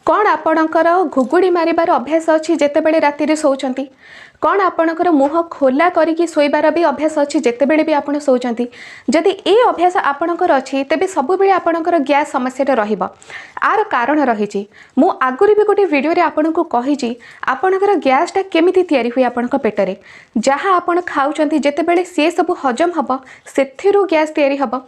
कौन आपणकर घुगुड़ी मारिबार अभ्यास अच्छी जितेबले राति शोचती कौन आपणकर मुह खोला करिकी शोइबार भी अभ्यास अच्छी जितेबले भी आप शोचती जदि ए अभ्यास आपणकर अच्छी तेबे सबुबेले आपणकर गैस समस्या रहिबो आर कारण रही मु आगुरी भी गोटे वीडियो रे आपनको कहिछि आपणकर गैसटा केमिति तयारी हुए आपणक पेटरे जहाँ आपण खाउचंती जितेबले से सब हजम हबो सेथिरु गैस तयारी हबो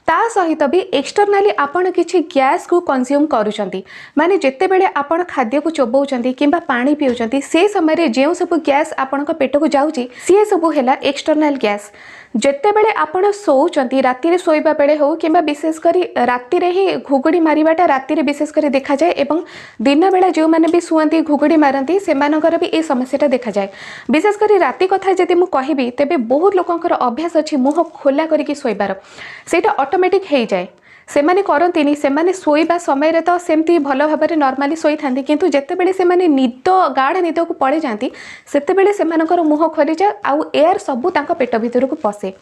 ता सहित भी एक्सटर्नाली आपण किछि गैस को कंज्यूम करूचंती माने जेतेबेले आपण खाद्य को चोबौचंती किंबा पानी पिउचंती से समय रे जेउ सब गैस आपणक पेट को जाउची से सब हेला एक्सटर्नल गैस जेतेबेले आपण सोउचंती राति रे सोइबा बेले हो किंबा विशेष करी राति रे ही घुगुड़ी मारिबाटा राति रे विशेष करी देखा जाए एवं दिन बेला जो माने भी सुअंती घुगुड़ी मारंती सेमानकर भी ए समस्याटा देखा जाए विशेष करी राति कथा जदि मु कहिबी तेबे बहुत लोकंकर अभ्यास अछि मुह खोला करिकी सोइबार सेटा ऑटोमेटिक हे जाए सेमाने करंतिनी सेमाने सोइबा समय रे तो सेमती भलो भाबरे नॉर्मली सोई थांती किंतु जेतेबेले सेमाने निद गाढ़ निद को पड़े जाती सेतेबेले सेमानकर मुह खोली जाए आउ एयर सबू तांको पेट भितर को पसे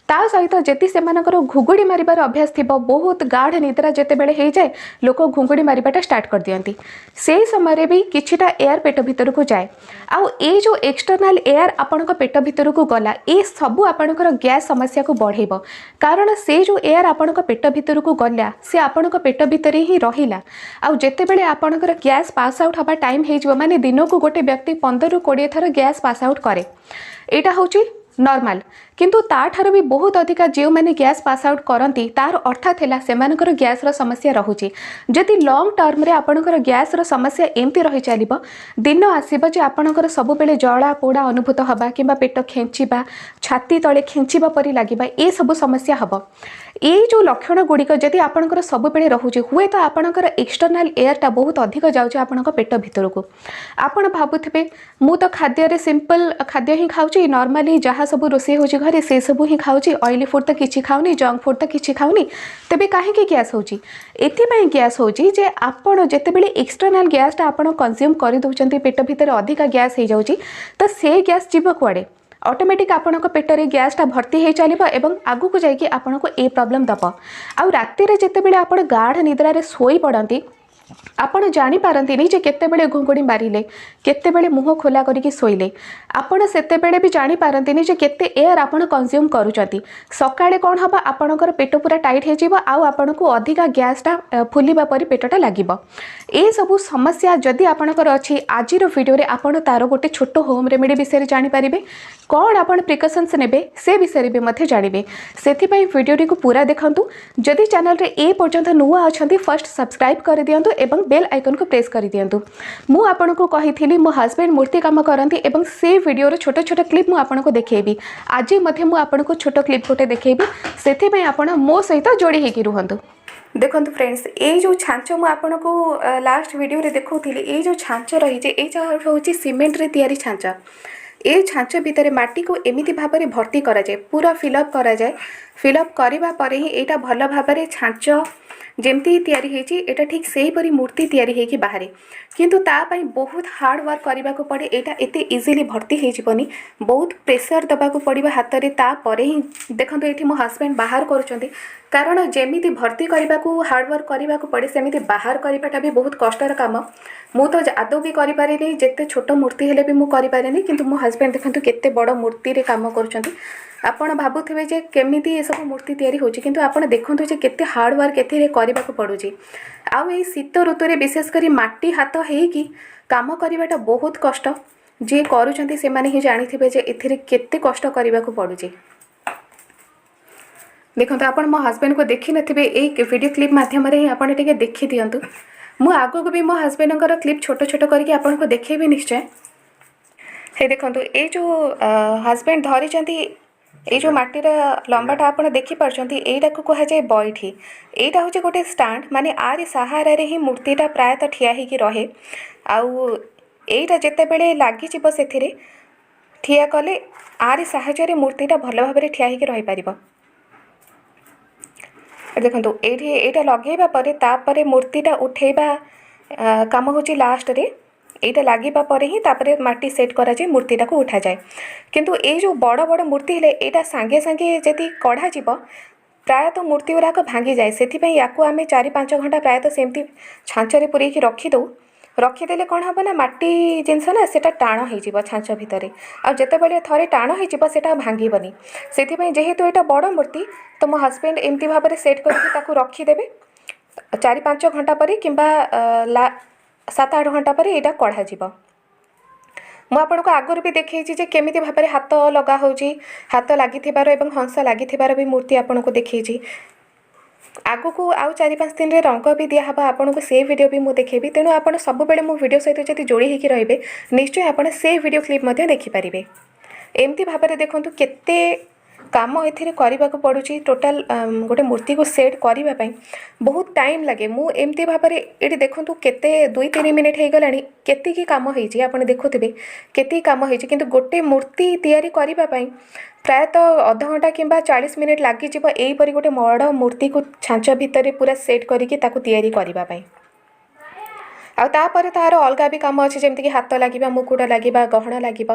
ता सहित जेति सेमानकर घुगुड़ी मारिबार अभ्यास थिबो बहुत गाढ़ निद्रा जेतेबेले हे जाए लोक घुगुड़ी मारिबाटा स्टार्ट कर दियंती से समय रे भी किछिटा एयर पेट भितर को जाए आउ ए जो एक्सटर्नल एयर आपणक पेट भितर को गला ए सबू आपणकर गैस समस्या को बढ़ेबो कारण से जो एयर आपणक पेट भितर को गला से आपणक पेट भितर ही रहिला आउ जेतेबेले आपणकर गैस पास आउट हबा टाइम हे जिवो माने दिन को गोटे व्यक्ति 15 ରୁ 20 थर गैस पास आउट करे एटा होची नॉर्मल किंतु ताठार भी बहुत अधिका जो मैंने गैस पास आउट करती तार अर्थात है सेमानकर गैस रो समस्या रहुची जदि लॉन्ग टर्म रे आपणकर गैस रो समस्या एमती रही चलिबो दिन आसीबो जे आपणकर सब बेले जळा पोड़ा अनुभूत हबा किंबा पेट खेंचिबा छाती तळे खेंचिबा परि लागिबा ए सब समस्या हबो ए जो लक्षण गुड़िक जदि आपणकर सब बेले रहुची हुए तो आपणकर एक्सटर्नल एयरटा बहुत अधिक जाउची आपणक पेट भितर को आपण भाबुथिबे मु तो खाद्य रे सिंपल खाद्य ही खाउची नॉर्मली जहाँ सब रोषे होची घरे से सब ही खाऊची ऑयली फूड तो किछि खाऊनी जंक फूड तो किछि खाऊनी तेबे काहेकि गैस होची एथिपाई गैस होची जे आपण जेतेबेले एक्सटर्नल गैसटा आपण कंज्यूम करि दउचंती पेट भितर अधिका गैस हे जाउची तो से गैस जीव कुआडे ऑटोमेटिक आपणक पेटरे गैसटा भर्ती हो चलो एवं आगु को जाइए आपन को ए प्रॉब्लम दब आउ राति रे जेतेबेले आपण गाढ़ निद्रा रे सोई पड़ती आपण जानी पारंतिनी जे केतेबेले घुंगुड़ी मारिले केतेबेले मुह खोला करिकी सोइले आपण सेतेबेले भी जानी पारंतिनी जे केते एयर आपण कंज्यूम करूचंती सकाळे कोन हबा आपणकर पेट पूरा टाइट हे जिवो आउ आपण को अधिका गैसटा फुलिबा परि पेटटा लागिबो ए सब समस्या जदि आपणकर अछि आजिर वीडियो रे आपण तार गोटे छोटो होम रेमेडी विषय रे जानि पारिबे कौन आपण प्रिकॉशंस नेबे से विषय भी मध्य जानिबे सेथिपाई वीडियो को पूरा देखंतु जदि चैनल रे ए पर्यंत नुआ अछंती फर्स्ट सब्सक्राइब कर दियंतु एवं बेल आइकन को प्रेस कर दियंतु मु आपण को कहिथिली मो हस्बैंड मूर्ति काम करंती एवं से वीडियो रो छोटो छोटो क्लिप मु आपण को देखेबी आज मध्य मु आपण को छोटो क्लिप गोटे देखेबी सेथिपाई आपण मो सहित जोड़ी हेकी रुहंतु देखंतु फ्रेंड्स ए जो छांच मु आपण को लास्ट वीडियो रे देखौथिली ए जो छांच रही जे ए होची सीमेंट रे तयारी छांच ए छांच भितर माटी को एमिति भाव में भर्ती करा जाए पूरा फिलअप करा जाए फिलअप करबा परे ही एटा भल भाव में छांच जेमती तयारी हेची एटा ठीक सेही परी मूर्ति तयारी हेकी बाहरे किंतु ता पई बहुत हार्ड वर्क करबा को पड़े एटा एते इजीली भर्ती हे जिवनी बहुत प्रेशर दबा को पड़िबा हाथ रे ता परे ही देखंतु एठी मो हस्बैंड बाहर करूचंती कारण जेमिति भर्ती करबा को हार्ड वर्क करबा को पड़े सेमिति बाहर करबाटा भी बहुत कष्टर काम मु तो आदौ भी करि पारे नै जेते छोट मूर्ति हेले भी मु करि पारे नै किंतु मो हस्बैंड देखंतु केते बड़ मूर्ति रे काम करूचंती आपण भाबुथिबे जे केमिति ए सब मूर्ति तयारी होची किंतु आपण देखंतु जे केते हार्ड वर्क एथिरे करबा को पड़ुची आउ ए शीत ऋतु रे विशेष करी माटी हाथ हे कि काम करबाटा बहुत कष्ट जे करूचंती से माने ही जानिथिबे जे एथिरे केते कष्ट करबा को पड़ुची देखंतु आपण मो हस्बैंड को देखि नथिबे ए वीडियो क्लिप माध्यम रे आपण टिके देखि दियंतु मु आगो को भी मो हस्बैंडकर क्लिप छोट छोट करके आपण को देखेबी निश्चय हे देखंतु ए जो हस्बैंड धरी चंती ए जो माटीर लंबाटा आप देखी पार्टी एटा को कह जाए बैठी एटा हूँ गोटे स्टाण्ड माने आरी सहारा रे ही मूर्तिटा प्रायतः ठिया होगी रहे आउ एटा जितेबले लगी से ठिया कले आरी साहाय्य मूर्तिटा भल भाव में ठिया होगी रही पार देखो ये लगेगा पर मूर्तिटा उठेबा काम हूँ लास्ट रे एटा लागिबा परे ही तापरे माटी सेट करा जाए मूर्तिटा को उठा जाए किंतु ए जो बड़ बड़ मूर्ति हेले एटा सांगे सांगे जदि कढ़ा जीव प्रायतः मूर्ति गुराक भांगी जाए से या आम 4-5 घंटा प्रायतः सेमती छांचरे पूरेक रखिदे रखिदेले कौन हम ना माटी जिनस ना से टाण हो छांच भितर आते थे टाण हो भांगनी से जेहेतु यहाँ बड़ मूर्ति तो मो हस्बैंड एमती भाव में सेट करके रखिदेवे 4-5 घंटा पर कि 7-8 घंटा पर यहाँ कढ़ा मु आपको आगुरी भी देखी केमी भाव में हाथ लगा हाथ लगी हंस लगी भी मूर्ति आपको देखी आगु को आउ 4-5 दिन में रंग भी दिहब आपन को से वीडियो भी मुझे देखेबी तेणु आप सब बेले मो वीडियो सहित जब जोड़ी होकर रहिबे निश्चय आप से वीडियो क्लिप देखिपारे एमती भाव में देखो केते काम ए करने को पड़ुची टोटाल गोटे मूर्ति को सेट करने बहुत टाइम लगे मु एमती भाव में ये देखो केते 2-3 मिनिट हो गलानी केतिकी काम होइची आपण देखुथिबे केतिकी काम होइची किंतु गोटे मूर्ति तैयारी करने प्रायतः अध घंटा कि 40 मिनिट लगी यहीपरि गोटे बड़ मूर्ति को छांच भितर पूरा सेट करके तैयारी करने आपर तार अलग भी कम अच्छे जमीक हाथ लगे मुकुट लगे गहना लगे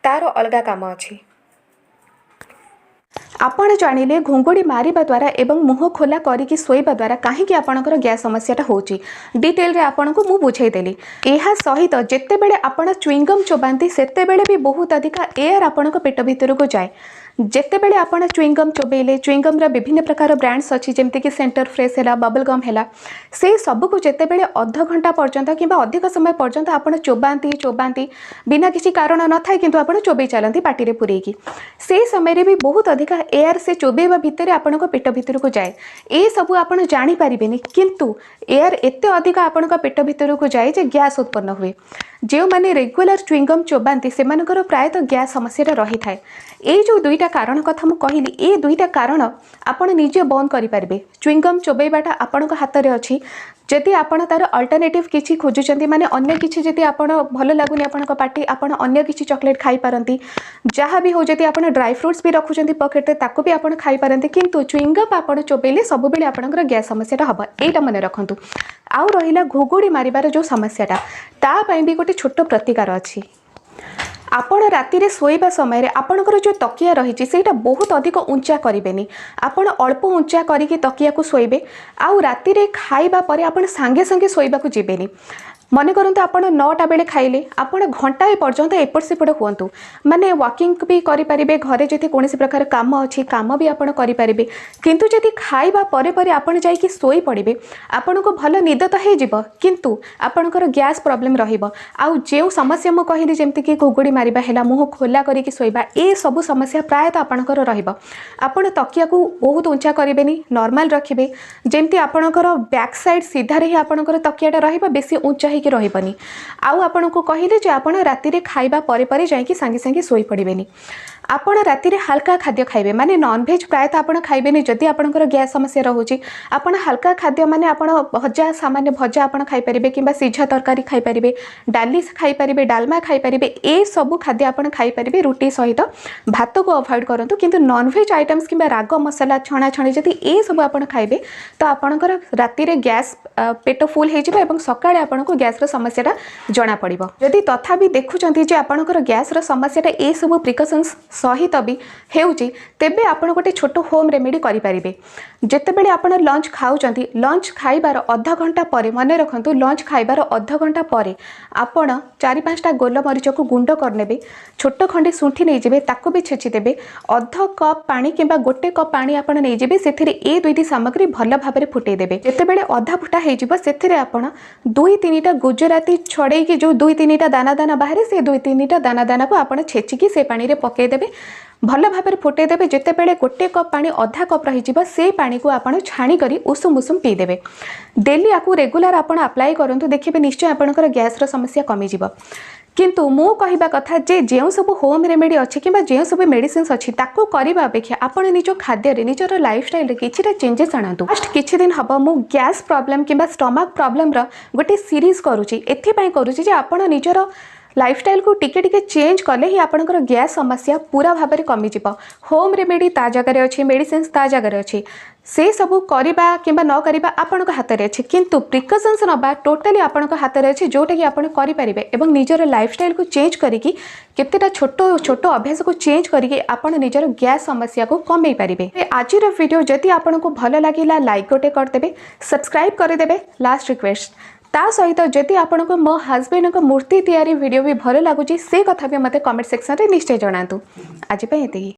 तार अलग कम अच्छी आपण जानिले घुंगुड़ी मारिबा द्वारा एवं मुह खोला करिकी सोइबा द्वारा कहीं आपणकर गैस समस्याटा होची डिटेल रे आपनको मु बुझाईदेली एहा सहित जेते बेले आपण च्युइंगम चोबांती सेते बेले भी बहुत अधिक एयर आपणक पेट भितर को जाए जेते बेले आपण च्युइंगम चोबेले च्युइंगम रा विभिन्न प्रकार ब्रांड्स अच्छी जमीक सेंटर फ्रेश है बबल गम है से सबको जेते बेले अध घंटा पर्यंत कि अधिक समय पर्यंत आपण चोबांती चोबांती बिना किसी कारण न थाए किंतु आपण चोबई चलती पार्टी रे पुरेकी से समय भी बहुत अधिक एयर से चोबेबा भितर आपण पेट भितर को जाए ए सबू आपण जानी पारिबेनी किंतु एयर एते अधिक आपण पेट भितर को जाए जे गैस उत्पन्न हुए जो माने रेगुलर च्युइंगम चोबांती से प्रायतः गैस समस्या रही थाए ये जो दुईटा कारण कथा मु कहली ए दुईटा कारण आपण निजे बंद करें च्युइंगम चोबईबाटा आपण हाथ में अच्छी जदि आपण तार अल्टरनेटिव किसी खोजुचंती माने अन्य किसी जदि आपण भल लागुनी आपण पार्टी आपण अन्य किसी चॉकलेट खाई पारंती जहाँ भी हो जदि आपण ड्राई फ्रूट्स भी रखुचंती पॉकेट रे ताको भी आपण खाई पारंती किंतु च्युइंगम आपण चोबेले सब बेले आपणकर गैस समस्याटा हबो एटा मने रखंतु आउ रहिला घुगुड़ी मारिबार जो समस्याटा ता पई भी गोटे छोट प्रतिकार अछि आपण राति रे सोइबा समय आपणकर जो तकिया रही सेटा बहुत अधिक उंचा करें आपण अल्प उंचा करके तकिया को सोइबे आउ राति रे खाइबा परे आपण सांगे सांगे सोइबा को जिबेनी मन करते आप 9टा बेले खाइले आपण घंटाए पर्यंत एपट सेपट हुंतु माने वॉकिंग भी करें घरे जदि कौन प्रकार काम अच्छी काम भी आपड़ करें किंतु जदि खाइबा परे परे आपण जाइए सोई पड़े आपण को भल निद तो हो किंतु आपणकर गैस प्रॉब्लम रहिबो आउ जो समस्या मु कहली जमती कि घुगुड़ी मारिबा हैला मुह खोला करके सोइबा ए सब समस्या प्रायतः आपणकर रहिबो आपण तकिया को बहुत उंचा करें नॉर्मल रखिबे जेमती आपणकर बैक साइड सीधा रे आपणकर तकियाटा रहिबा बेसी उंचा कि रही आउ आपण को कहले जे आपण राति रे खाइबा परे परे जाइए सांगे सांगे सोई पड़ेनि आपण राति रे हल्का खाद्य खाइबे माने नॉन वेज प्रायतः आपण खाइबेनी जदि आपणकर गैस समस्या रहुची आपण हल्का खाद्य माने आपण भजा सामान्य भजा आपण खाइ परिबे किंबा सिझा तरकारी खाइ परिबे डाली खाइ परिबे डालमा खाइ परिबे ए सब खाद्य आपण खाइ परिबे रुटी सहित भात को अवॉइड करंतु किंतु नॉन वेज आइटम्स किंबा राग मसला छणा छणी जदि ए सब आपण खाइबे तो आपणकर राति रे गैस पेट फुल हे जिबा एवं सकाळे आपण को गैस रो समस्याटा जणा पड़िबो जदि तथापि देखुचंती जे आपणकर गैस रो समस्याटा ए सब प्रिकॉशंस सहित भी हेउची तेबे आपण गोटे छोट होम रेमेडी करि परिबे जेतेबेले आपण लंच खाउचंती लंच खाइबार अधा घंटा परे मने रखंतु लंच खाइबार अधा घंटा परे आपण 4-5टा गोलमरीच को गुंड करनेबे छोट खंडे सुंठी नै जिबे ताको भी छेची देबे अध कप पानी किंबा गोटे कप पानी आपण नै जिबे सेथिरे ए दुईटी सामग्री भल भाबरे फुटै देबे जेतेबेले अधा फुटा हे जिबो सेथिरे आपण 2-3टा गुजराती छड़े कि जो 2-3टा दाना दाना बाहर से 2-3टा दाना दाना को आपण छेची कि से पानी रे पकै देबे भल भाव में फुटे देबे जेतेबेले गोटे कप पानी अधा कप रही से पानी को आपण छाणी करी उषुम उषुम पी देबे डेली आपको रेगुलर आपण अप्लाई करंतु देखिबे निश्चय आपणकर गैस रो समस्या कमी जिवो किंतु मो कहवा कथा जे जो सब होम रेमेडी अच्छी कि जो सब मेडिसिन अच्छी ताको करबा अपेक्षा आपण निज खाद्य रे निजर लाइफस्टाइल रे किछिटा चेंजेस आनतु फास्ट किछि दिन हबो मु गैस प्रॉब्लम किंबा स्टमक प्रॉब्लम रो गोटे सीरीज करूची एथि पई करूची जे आपण निजर लाइफस्टाइल को टिके टिके चेंज कले ही आपणकर गैस समस्या पूरा भाव में कमी जिवो होम रेमेडी ता जगह अच्छी मेडिसिन ता जगह अच्छी से सबू करवा कि न करवा आपण हाथ में अच्छे किंतु प्रिकसन्स नवा टोटाली आपण हाथ में अच्छे जोटा कि आपड़ करेंगे और निजर लाइफस्टाइल को चेंज करके केतेटा छोट छोट अभ्यास को चेंज करके आपण निजर गैस समस्या को कमे पारे। आज वीडियो जदि आपन को भल लगे लाइक गोटे करदे, सब्सक्राइब करदे। लास्ट रिक्वेस्ट ता सहित जदि आपन को मो हस्बैंड को मूर्ति तैयारी वीडियो भी भल लगुच से कथा भी मते कमेंट सेक्शन रे निश्चय जणातु। आज पे एतिकी।